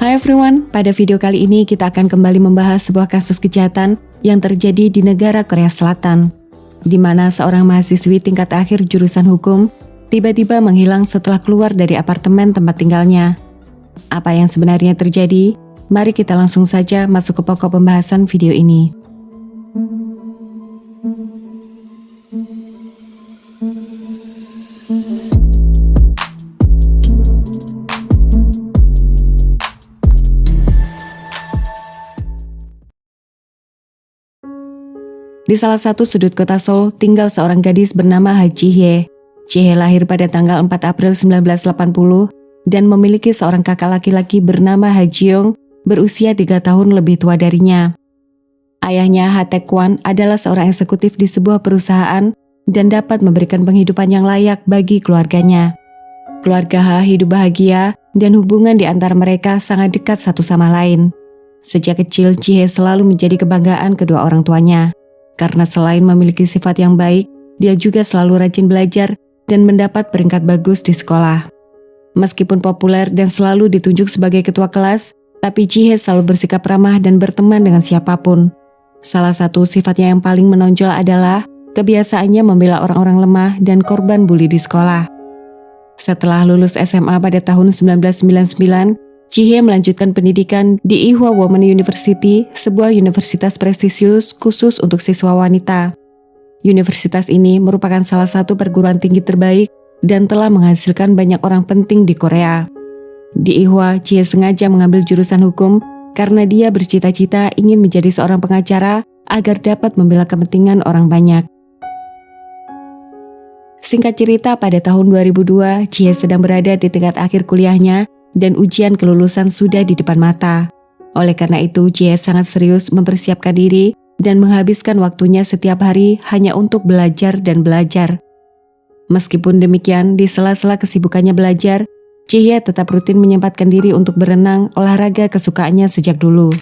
Hai everyone, pada video kali ini kita akan kembali membahas sebuah kasus kejahatan yang terjadi di negara Korea Selatan, di mana seorang mahasiswi tingkat akhir jurusan hukum tiba-tiba menghilang setelah keluar dari apartemen tempat tinggalnya. Apa yang sebenarnya terjadi? Mari kita langsung saja masuk ke pokok pembahasan video ini. Di salah satu sudut kota Seoul, tinggal seorang gadis bernama Ha Ji-hye. Ji-hye lahir pada tanggal 4 April 1980 dan memiliki seorang kakak laki-laki bernama Ha Ji-young berusia 3 tahun lebih tua darinya. Ayahnya Ha Taek-kwan adalah seorang eksekutif di sebuah perusahaan dan dapat memberikan penghidupan yang layak bagi keluarganya. Keluarga Ha hidup bahagia dan hubungan di antara mereka sangat dekat satu sama lain. Sejak kecil, Ji-hye selalu menjadi kebanggaan kedua orang tuanya. Karena selain memiliki sifat yang baik, dia juga selalu rajin belajar dan mendapat peringkat bagus di sekolah. Meskipun populer dan selalu ditunjuk sebagai ketua kelas, tapi Ji-hye selalu bersikap ramah dan berteman dengan siapapun. Salah satu sifatnya yang paling menonjol adalah kebiasaannya membela orang-orang lemah dan korban bully di sekolah. Setelah lulus SMA pada tahun 1999, Ji-hye melanjutkan pendidikan di Ewha Women University, sebuah universitas prestisius khusus untuk siswa wanita. Universitas ini merupakan salah satu perguruan tinggi terbaik dan telah menghasilkan banyak orang penting di Korea. Di Ewha, Ji-hye sengaja mengambil jurusan hukum karena dia bercita-cita ingin menjadi seorang pengacara agar dapat membela kepentingan orang banyak. Singkat cerita, pada tahun 2002, Ji-hye sedang berada di tingkat akhir kuliahnya dan ujian kelulusan sudah di depan mata. Oleh karena itu, Ji-hye sangat serius mempersiapkan diri dan menghabiskan waktunya setiap hari hanya untuk belajar dan belajar. Meskipun demikian, di sela-sela kesibukannya belajar, Ji-hye tetap rutin menyempatkan diri untuk berenang, olahraga kesukaannya sejak dulu.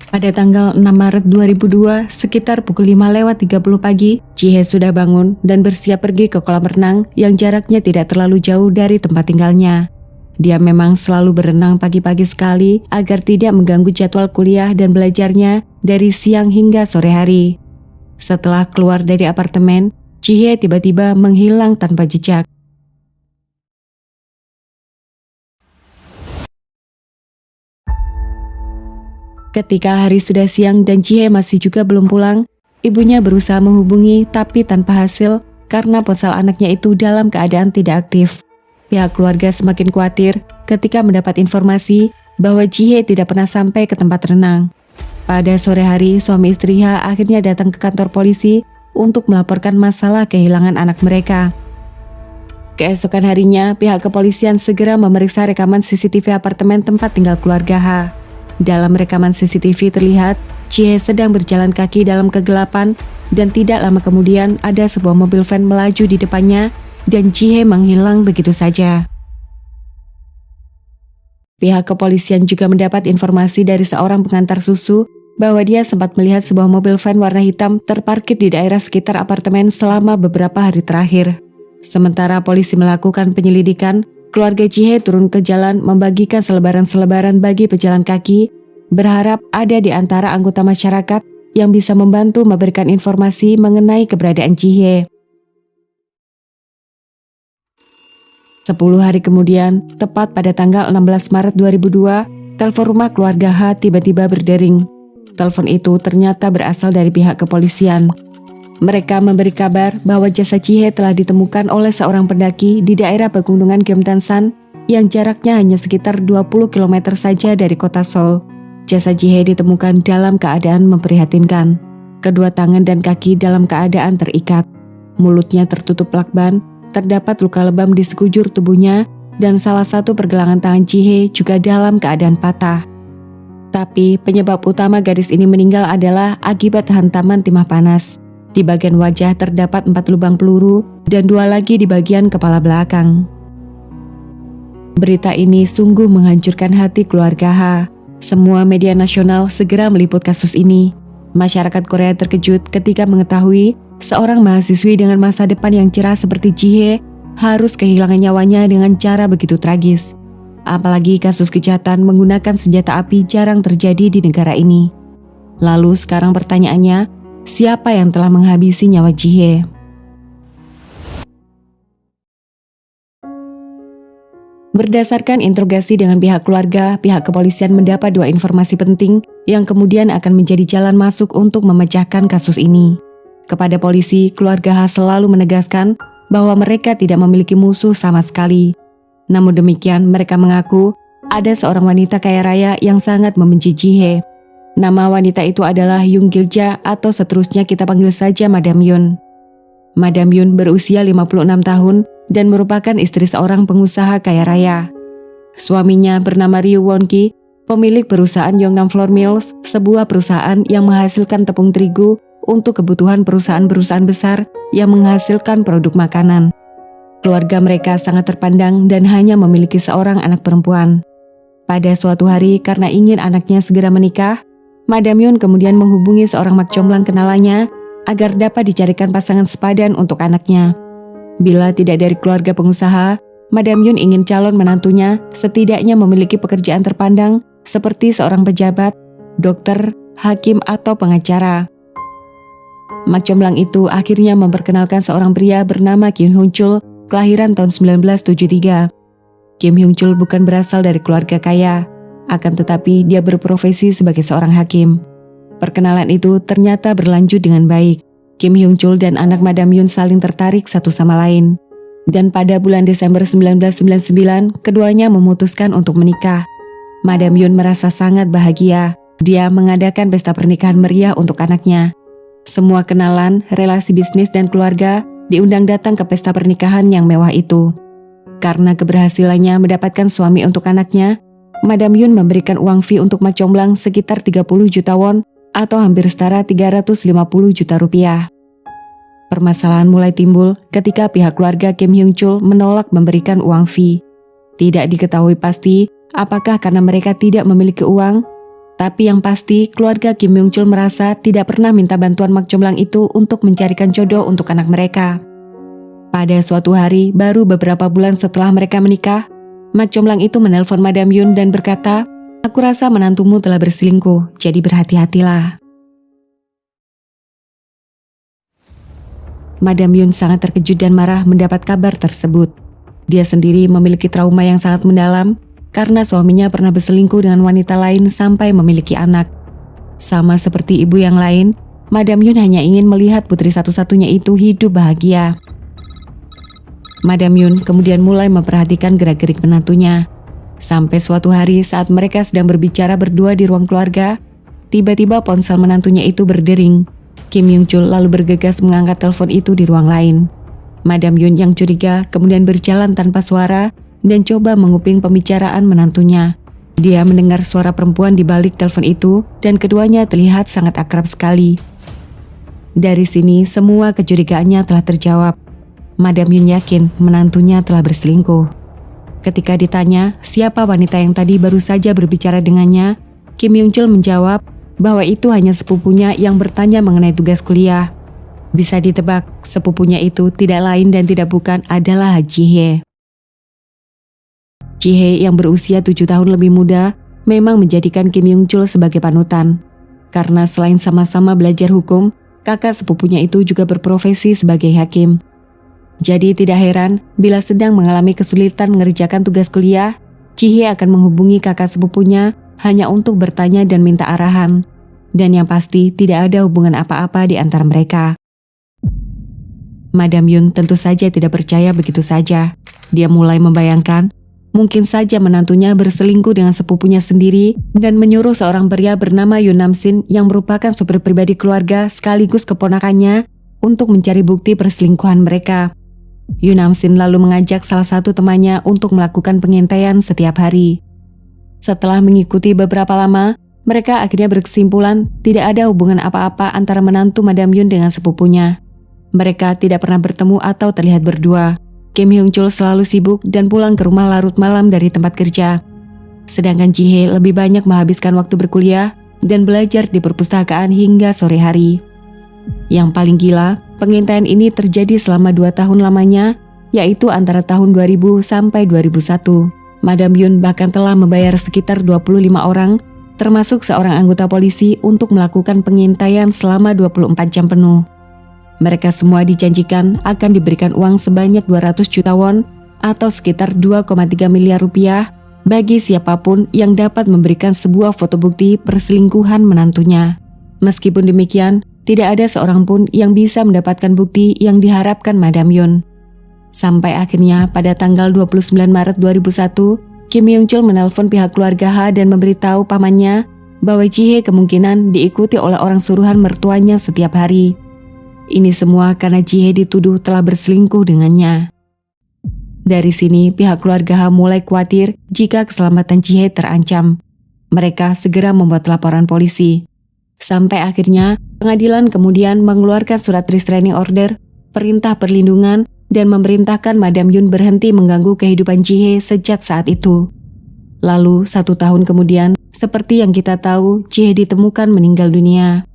Pada tanggal 6 Maret 2002, sekitar pukul 5:30 pagi, Ji-hye sudah bangun dan bersiap pergi ke kolam renang yang jaraknya tidak terlalu jauh dari tempat tinggalnya. Dia memang selalu berenang pagi-pagi sekali agar tidak mengganggu jadwal kuliah dan belajarnya dari siang hingga sore hari. Setelah keluar dari apartemen, Ji-hye tiba-tiba menghilang tanpa jejak. Ketika hari sudah siang dan Ji-hye masih juga belum pulang, ibunya berusaha menghubungi tapi tanpa hasil karena ponsel anaknya itu dalam keadaan tidak aktif. Pihak keluarga semakin khawatir ketika mendapat informasi bahwa Ji-hye tidak pernah sampai ke tempat renang. Pada sore hari, suami istri Ha akhirnya datang ke kantor polisi untuk melaporkan masalah kehilangan anak mereka. Keesokan harinya, pihak kepolisian segera memeriksa rekaman CCTV apartemen tempat tinggal keluarga Ha. Dalam rekaman CCTV terlihat, Ji-hye sedang berjalan kaki dalam kegelapan dan tidak lama kemudian ada sebuah mobil van melaju di depannya dan Ji-hye menghilang begitu saja. Pihak kepolisian juga mendapat informasi dari seorang pengantar susu bahwa dia sempat melihat sebuah mobil van warna hitam terparkir di daerah sekitar apartemen selama beberapa hari terakhir. Sementara polisi melakukan penyelidikan, keluarga Ji-hye turun ke jalan membagikan selebaran-selebaran bagi pejalan kaki, berharap ada di antara anggota masyarakat yang bisa membantu memberikan informasi mengenai keberadaan Ji-hye. 10 hari kemudian, tepat pada tanggal 16 Maret 2002, telepon rumah keluarga Ha tiba-tiba berdering. Telepon itu ternyata berasal dari pihak kepolisian. Mereka memberi kabar bahwa jasad Ji-hye telah ditemukan oleh seorang pendaki di daerah pegunungan Gyeongtansan yang jaraknya hanya sekitar 20 km saja dari kota Seoul. Jasad Ji-hye ditemukan dalam keadaan memprihatinkan. Kedua tangan dan kaki dalam keadaan terikat. Mulutnya tertutup lakban, terdapat luka lebam di sekujur tubuhnya, dan salah satu pergelangan tangan Ji-hye juga dalam keadaan patah. Tapi penyebab utama gadis ini meninggal adalah akibat hantaman timah panas. Di bagian wajah terdapat 4 lubang peluru dan 2 lagi di bagian kepala belakang. Berita ini sungguh menghancurkan hati keluarga Ha. Semua media nasional segera meliput kasus ini. Masyarakat Korea terkejut ketika mengetahui seorang mahasiswi dengan masa depan yang cerah seperti Ji-hye harus kehilangan nyawanya dengan cara begitu tragis. Apalagi kasus kejahatan menggunakan senjata api jarang terjadi di negara ini. Lalu sekarang pertanyaannya, siapa yang telah menghabisi nyawa Ji-hye? Berdasarkan interogasi dengan pihak keluarga, pihak kepolisian mendapat 2 informasi penting yang kemudian akan menjadi jalan masuk untuk memecahkan kasus ini. Kepada polisi, keluarga Ha selalu menegaskan bahwa mereka tidak memiliki musuh sama sekali. Namun demikian, mereka mengaku ada seorang wanita kaya raya yang sangat membenci Ji-hye. Nama wanita itu adalah Yoon Gil-ja atau seterusnya kita panggil saja Madam Yoon. Madam Yoon berusia 56 tahun dan merupakan istri seorang pengusaha kaya raya. Suaminya bernama Ryu Won-ki, pemilik perusahaan Yongnam Flour Mills, sebuah perusahaan yang menghasilkan tepung terigu untuk kebutuhan perusahaan-perusahaan besar yang menghasilkan produk makanan. Keluarga mereka sangat terpandang dan hanya memiliki seorang anak perempuan. Pada suatu hari, karena ingin anaknya segera menikah, Madam Yoon kemudian menghubungi seorang mak comblang kenalannya agar dapat dicarikan pasangan sepadan untuk anaknya. Bila tidak dari keluarga pengusaha, Madam Yoon ingin calon menantunya setidaknya memiliki pekerjaan terpandang seperti seorang pejabat, dokter, hakim, atau pengacara. Mak comblang itu akhirnya memperkenalkan seorang pria bernama Kim Hyung-chul, kelahiran tahun 1973. Kim Hyung-chul bukan berasal dari keluarga kaya, akan tetapi dia berprofesi sebagai seorang hakim. Perkenalan itu ternyata berlanjut dengan baik. Kim Hyung-chul dan anak Madam Yoon saling tertarik satu sama lain. Dan pada bulan Desember 1999, keduanya memutuskan untuk menikah. Madam Yoon merasa sangat bahagia. Dia mengadakan pesta pernikahan meriah untuk anaknya. Semua kenalan, relasi bisnis dan keluarga diundang datang ke pesta pernikahan yang mewah itu. Karena keberhasilannya mendapatkan suami untuk anaknya, Madam Yoon memberikan uang fee untuk mak comblang sekitar 30 juta won atau hampir setara 350 juta rupiah. Permasalahan mulai timbul ketika pihak keluarga Kim Hyung-chul menolak memberikan uang fee. Tidak diketahui pasti apakah karena mereka tidak memiliki uang, tapi yang pasti keluarga Kim Hyung-chul merasa tidak pernah minta bantuan mak comblang itu untuk mencarikan jodoh untuk anak mereka. Pada suatu hari, baru beberapa bulan setelah mereka menikah, mak comblang itu menelpon Madam Yoon dan berkata, "Aku rasa menantumu telah berselingkuh, jadi berhati-hatilah." Madam Yoon sangat terkejut dan marah mendapat kabar tersebut. Dia sendiri memiliki trauma yang sangat mendalam karena suaminya pernah berselingkuh dengan wanita lain sampai memiliki anak. Sama seperti ibu yang lain, Madam Yoon hanya ingin melihat putri satu-satunya itu hidup bahagia. Madam Yoon kemudian mulai memperhatikan gerak-gerik menantunya. Sampai suatu hari saat mereka sedang berbicara berdua di ruang keluarga, tiba-tiba ponsel menantunya itu berdering. Kim Hyung-chul lalu bergegas mengangkat telepon itu di ruang lain. Madam Yoon yang curiga kemudian berjalan tanpa suara dan coba menguping pembicaraan menantunya. Dia mendengar suara perempuan di balik telepon itu dan keduanya terlihat sangat akrab sekali. Dari sini semua kecurigaannya telah terjawab. Madam Yoon yakin menantunya telah berselingkuh. Ketika ditanya siapa wanita yang tadi baru saja berbicara dengannya, Kim Hyung-chul menjawab bahwa itu hanya sepupunya yang bertanya mengenai tugas kuliah. Bisa ditebak, sepupunya itu tidak lain dan tidak bukan adalah Ji-hye. Ji-hye yang berusia 7 tahun lebih muda memang menjadikan Kim Hyung-chul sebagai panutan. Karena selain sama-sama belajar hukum, kakak sepupunya itu juga berprofesi sebagai hakim. Jadi tidak heran bila sedang mengalami kesulitan mengerjakan tugas kuliah, Ji-hye akan menghubungi kakak sepupunya hanya untuk bertanya dan minta arahan. Dan yang pasti tidak ada hubungan apa-apa di antara mereka. Madam Yoon tentu saja tidak percaya begitu saja. Dia mulai membayangkan mungkin saja menantunya berselingkuh dengan sepupunya sendiri dan menyuruh seorang pria bernama Yoon Nam-sin yang merupakan supir pribadi keluarga sekaligus keponakannya untuk mencari bukti perselingkuhan mereka. Yoon Nam-sin lalu mengajak salah satu temannya untuk melakukan pengintaian setiap hari. Setelah mengikuti beberapa lama, mereka akhirnya berkesimpulan tidak ada hubungan apa-apa antara menantu Madam Yoon dengan sepupunya. Mereka tidak pernah bertemu atau terlihat berdua. Kim Hyung-chul selalu sibuk dan pulang ke rumah larut malam dari tempat kerja. Sedangkan Ji-hye lebih banyak menghabiskan waktu berkuliah dan belajar di perpustakaan hingga sore hari. Yang paling gila, pengintaian ini terjadi selama 2 tahun lamanya yaitu antara tahun 2000 sampai 2001. Madam Yun bahkan telah membayar sekitar 25 orang, termasuk seorang anggota polisi untuk melakukan pengintaian selama 24 jam penuh. Mereka semua dijanjikan akan diberikan uang sebanyak 200 juta won atau sekitar 2,3 miliar rupiah bagi siapapun yang dapat memberikan sebuah foto bukti perselingkuhan menantunya. Meskipun demikian, tidak ada seorang pun yang bisa mendapatkan bukti yang diharapkan Madam Yun. Sampai akhirnya pada tanggal 29 Maret 2001, Kim Yong Chul menelpon pihak keluarga Ha dan memberitahu pamannya bahwa Ji Hye kemungkinan diikuti oleh orang suruhan mertuanya setiap hari. Ini semua karena Ji Hye dituduh telah berselingkuh dengannya. Dari sini, pihak keluarga Ha mulai khawatir jika keselamatan Ji Hye terancam. Mereka segera membuat laporan polisi. Sampai akhirnya, pengadilan kemudian mengeluarkan surat restraining order, perintah perlindungan, dan memerintahkan Madam Yun berhenti mengganggu kehidupan Ji Hye sejak saat itu. Lalu, 1 tahun kemudian, seperti yang kita tahu, Ji Hye ditemukan meninggal dunia.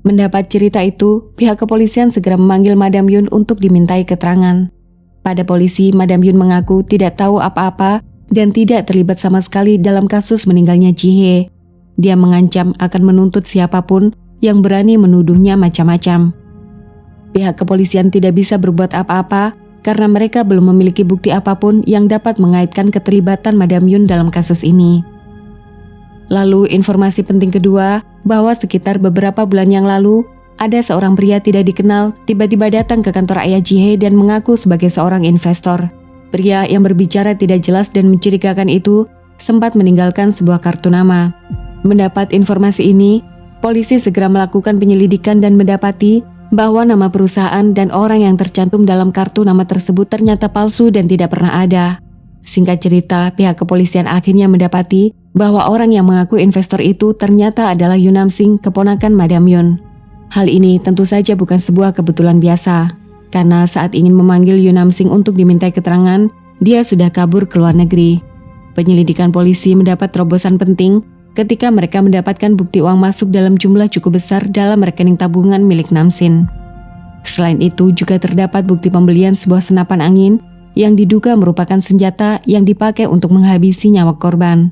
Mendapat cerita itu, pihak kepolisian segera memanggil Madam Yun untuk dimintai keterangan. Pada polisi, Madam Yun mengaku tidak tahu apa-apa dan tidak terlibat sama sekali dalam kasus meninggalnya Ji Hye. Dia mengancam akan menuntut siapapun yang berani menuduhnya macam-macam. Pihak kepolisian tidak bisa berbuat apa-apa karena mereka belum memiliki bukti apapun yang dapat mengaitkan keterlibatan Madam Yun dalam kasus ini. Lalu informasi penting kedua, bahwa sekitar beberapa bulan yang lalu, ada seorang pria tidak dikenal tiba-tiba datang ke kantor ayah Ji Hye dan mengaku sebagai seorang investor. Pria yang berbicara tidak jelas dan mencurigakan itu sempat meninggalkan sebuah kartu nama. Mendapat informasi ini, polisi segera melakukan penyelidikan dan mendapati bahwa nama perusahaan dan orang yang tercantum dalam kartu nama tersebut ternyata palsu dan tidak pernah ada. Singkat cerita, pihak kepolisian akhirnya mendapati bahwa orang yang mengaku investor itu ternyata adalah Yoon Nam Sing, keponakan Madam Yun. Hal ini tentu saja bukan sebuah kebetulan biasa, karena saat ingin memanggil Yoon Nam Sing untuk dimintai keterangan, dia sudah kabur ke luar negeri. Penyelidikan polisi mendapat terobosan penting ketika mereka mendapatkan bukti uang masuk dalam jumlah cukup besar dalam rekening tabungan milik Nam Sin. Selain itu juga terdapat bukti pembelian sebuah senapan angin yang diduga merupakan senjata yang dipakai untuk menghabisi nyawa korban.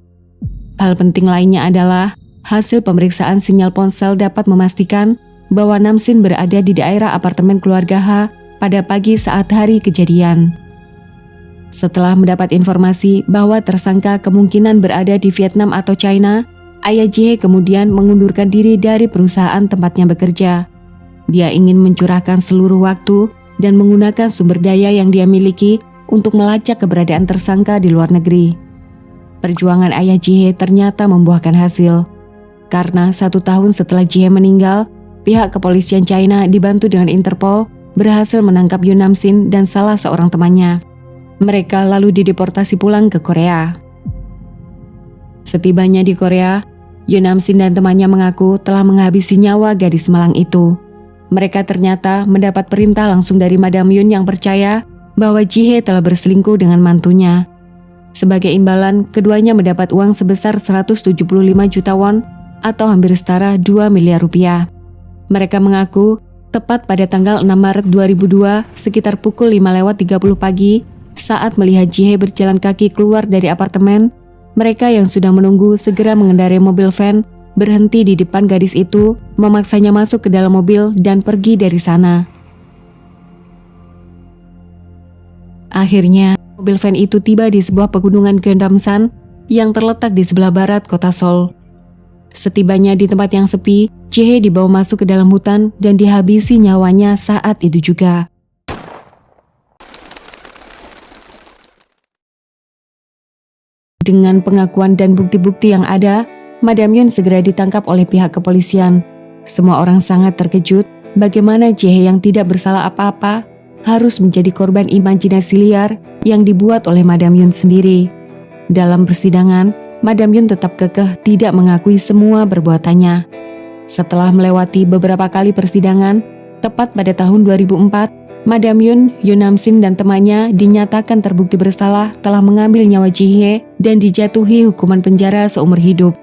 Hal penting lainnya adalah hasil pemeriksaan sinyal ponsel dapat memastikan bahwa Nam Sin berada di daerah apartemen keluarga Ha pada pagi saat hari kejadian. Setelah mendapat informasi bahwa tersangka kemungkinan berada di Vietnam atau China, ayah Ji Hye kemudian mengundurkan diri dari perusahaan tempatnya bekerja. Dia ingin mencurahkan seluruh waktu dan menggunakan sumber daya yang dia miliki untuk melacak keberadaan tersangka di luar negeri. Perjuangan ayah Ji Hye ternyata membuahkan hasil. Karena 1 tahun setelah Ji Hye meninggal, pihak kepolisian China dibantu dengan Interpol berhasil menangkap Yoon Nam Sin dan salah seorang temannya. Mereka lalu dideportasi pulang ke Korea. Setibanya di Korea, Yoon Nam Sin dan temannya mengaku telah menghabisi nyawa gadis malang itu. Mereka ternyata mendapat perintah langsung dari Madam Yun yang percaya bahwa Ji Hye telah berselingkuh dengan mantunya. Sebagai imbalan, keduanya mendapat uang sebesar 175 juta won atau hampir setara 2 miliar rupiah. Mereka mengaku tepat pada tanggal 6 Maret 2002 sekitar pukul 5:30 pagi saat melihat Ji Hye berjalan kaki keluar dari apartemen, mereka yang sudah menunggu segera mengendarai mobil van, berhenti di depan gadis itu, memaksanya masuk ke dalam mobil dan pergi dari sana. Akhirnya, mobil van itu tiba di sebuah pegunungan Gyeongdam-san yang terletak di sebelah barat kota Seoul. Setibanya di tempat yang sepi, Ji Hye dibawa masuk ke dalam hutan dan dihabisi nyawanya saat itu juga. Dengan pengakuan dan bukti-bukti yang ada, Madam Yun segera ditangkap oleh pihak kepolisian. Semua orang sangat terkejut bagaimana Ji Hye yang tidak bersalah apa-apa harus menjadi korban imajinasi liar yang dibuat oleh Madam Yun sendiri. Dalam persidangan, Madam Yun tetap kekeh tidak mengakui semua perbuatannya. Setelah melewati beberapa kali persidangan, tepat pada tahun 2004, Madam Yun, Yoon Nam Sin dan temannya dinyatakan terbukti bersalah telah mengambil nyawa Ji Hye dan dijatuhi hukuman penjara seumur hidup.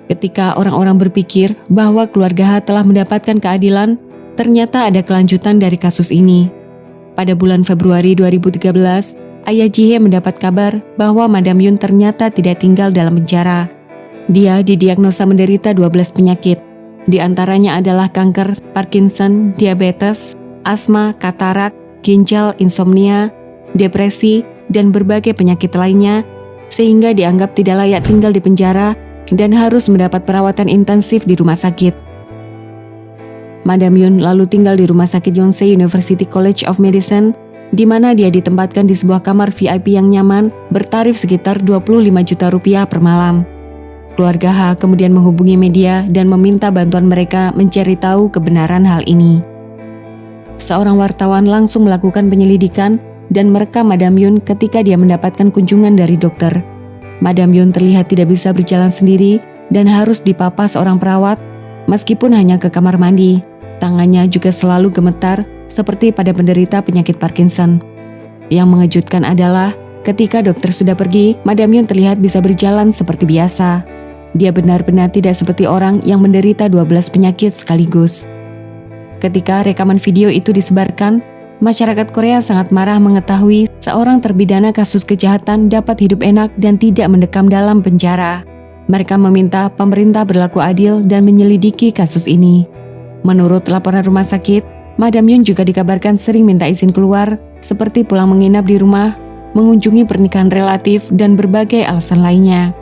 Ketika orang-orang berpikir bahwa keluarga H telah mendapatkan keadilan, ternyata ada kelanjutan dari kasus ini. Pada bulan Februari 2013, ayah Ji-hye mendapat kabar bahwa Madam Yun ternyata tidak tinggal dalam penjara. Dia didiagnosa menderita 12 penyakit. Di antaranya adalah kanker, Parkinson, diabetes, asma, katarak, ginjal, insomnia, depresi, dan berbagai penyakit lainnya, sehingga dianggap tidak layak tinggal di penjara dan harus mendapat perawatan intensif di rumah sakit. Madam Yun lalu tinggal di rumah sakit Yonsei University College of Medicine, di mana dia ditempatkan di sebuah kamar VIP yang nyaman bertarif sekitar 25 juta rupiah per malam. Keluarga H kemudian menghubungi media dan meminta bantuan mereka mencari tahu kebenaran hal ini. Seorang wartawan langsung melakukan penyelidikan dan merekam Madam Yun ketika dia mendapatkan kunjungan dari dokter. Madam Yun terlihat tidak bisa berjalan sendiri dan harus dipapa seorang perawat, meskipun hanya ke kamar mandi. Tangannya juga selalu gemetar seperti pada penderita penyakit Parkinson. Yang mengejutkan adalah ketika dokter sudah pergi, Madam Yun terlihat bisa berjalan seperti biasa. Dia benar-benar tidak seperti orang yang menderita 12 penyakit sekaligus. Ketika rekaman video itu disebarkan, masyarakat Korea sangat marah mengetahui seorang terpidana kasus kejahatan dapat hidup enak dan tidak mendekam dalam penjara. Mereka meminta pemerintah berlaku adil dan menyelidiki kasus ini. Menurut laporan rumah sakit, Madam Yun juga dikabarkan sering minta izin keluar, seperti pulang menginap di rumah, mengunjungi pernikahan relatif, dan berbagai alasan lainnya.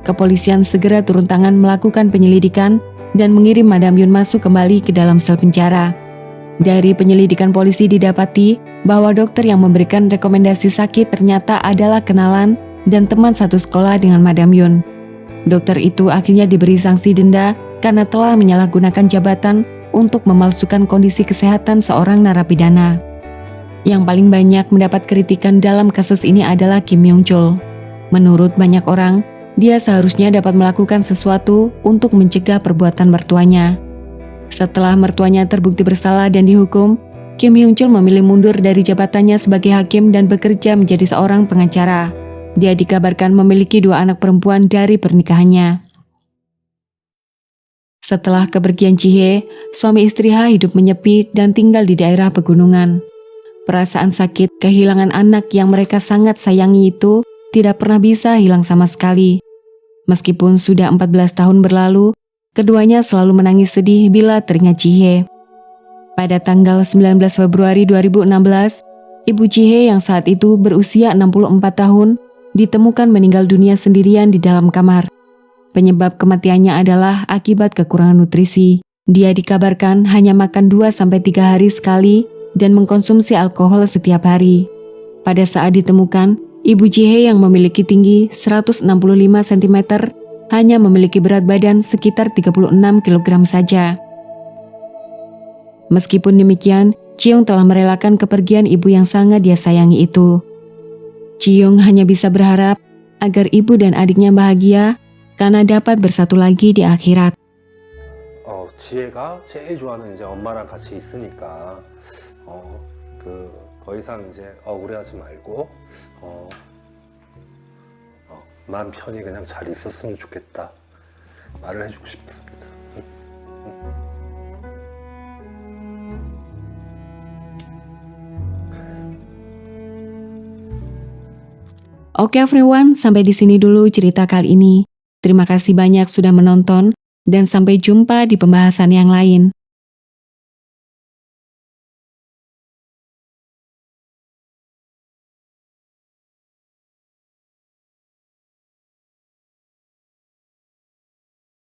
Kepolisian segera turun tangan melakukan penyelidikan dan mengirim Madam Yun masuk kembali ke dalam sel penjara. Dari penyelidikan polisi didapati bahwa dokter yang memberikan rekomendasi sakit ternyata adalah kenalan dan teman satu sekolah dengan Madam Yun. Dokter itu akhirnya diberi sanksi denda karena telah menyalahgunakan jabatan untuk memalsukan kondisi kesehatan seorang narapidana. Yang paling banyak mendapat kritikan dalam kasus ini adalah Kim Myung-chul. Menurut banyak orang, dia seharusnya dapat melakukan sesuatu untuk mencegah perbuatan mertuanya. Setelah mertuanya terbukti bersalah dan dihukum, Kim Myung-chul memilih mundur dari jabatannya sebagai hakim dan bekerja menjadi seorang pengacara. Dia dikabarkan memiliki 2 anak perempuan dari pernikahannya. Setelah kepergian Ji-hye, suami istri H hidup menyepi dan tinggal di daerah pegunungan. Perasaan sakit kehilangan anak yang mereka sangat sayangi itu tidak pernah bisa hilang sama sekali. Meskipun sudah 14 tahun berlalu, keduanya selalu menangis sedih bila teringat Ji-hye. Pada tanggal 19 Februari 2016, Ibu Ji-hye yang saat itu berusia 64 tahun ditemukan meninggal dunia sendirian di dalam kamar. Penyebab kematiannya adalah akibat kekurangan nutrisi. Dia dikabarkan hanya makan 2-3 hari sekali dan mengkonsumsi alkohol setiap hari. Pada saat ditemukan, Ibu Ji-hye yang memiliki tinggi 165 cm hanya memiliki berat badan sekitar 36 kg saja. Meskipun demikian, Ji-young telah merelakan kepergian ibu yang sangat dia sayangi itu. Ji-young hanya bisa berharap agar ibu dan adiknya bahagia karena dapat bersatu lagi di akhirat. 지혜가 제일 좋아하는 이제 엄마랑 같이 있으니까 더 이상 이제 억울해하지 말고 마음 편히 그냥 잘 있었으면 좋겠다 말을 해주고 싶습니다. Oke everyone, sampai di sini dulu cerita kali ini. Terima kasih banyak sudah menonton dan sampai jumpa di pembahasan yang lain.